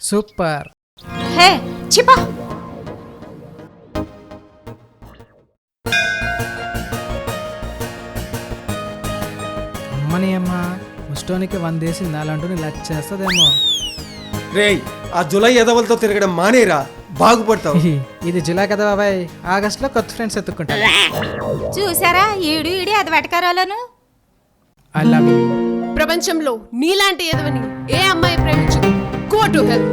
Super. హే చిపా. అమ్మని అమ్మ ముస్టోనికి 100 వేసింది, అలాంటి ఇలా చేస్తుందేమో. రేయ్, ఆ జులై ఎదవలతో తిరగడం మానేరా, బాగుపడతావు. ఇది జులై కదా బాబాయ్, ఆగస్టులో కొత్త ఫ్రెండ్స్ ఎత్తుక్కుంటారు. చూసారా ఈడు అది వెటకారాలను. I love you. ప్రపంచంలో నీలాంటి ఎదవని ఏ అమ్మాయి ప్రేమించదు. Go to hell.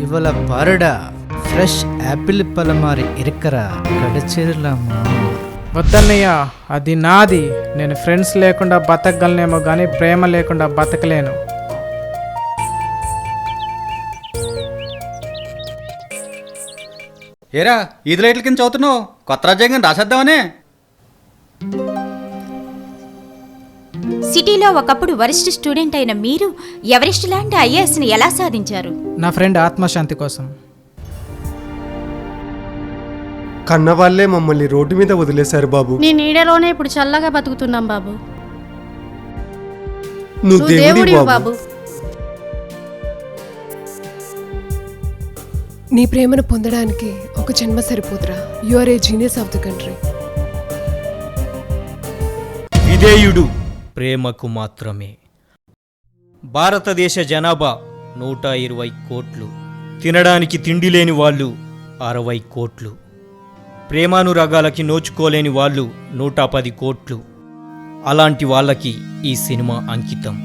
இவள பாருடா, ஃப்ரெஷ் ஆப்பிள் பழமாரி இருக்கிறா కడచేరలమ్మా. వద్దన్నయ్య, అది నాది. నేను ఫ్రెండ్స్ లేకుండా బతకగలనేమో కానీ ప్రేమ లేకుండా బతకలేను. ఏరా ఈది లైట్ల కింద చదువుతున్నావు, కొత్త రాజ్యాంగం రాసేద్దామనే. సిటీలో ఒకప్పుడు వరిష్ఠ స్టూడెంట్ అయిన మీరు ఎవరెస్ట్ లాంటి ఐఏఎస్ని ఎలా సాధించారు? నా ఫ్రెండ్ ఆత్మశాంతి కోసం. కన్న వాళ్ళే మమ్మల్ని రోడ్డు మీద వదిలేశారు బాబు. నీ నీడలోనే ఇప్పుడు చల్లగా బతుకుతున్నాం బాబు. నువ్వు దేవుడి బాబు. బాబు నీ ప్రేమను పొందడానికి ఒక జన్మ సరిపోతురా. You are a genius of the country. విధేయుడు ప్రేమకు మాత్రమే. భారతదేశ జనాభా 120 కోట్లు. తినడానికి తిండి లేని వాళ్ళు 60 కోట్లు. ప్రేమానురాగాలకి నోచుకోలేని వాళ్ళు 110 కోట్లు. అలాంటి వాళ్ళకి ఈ సినిమా అంకితం.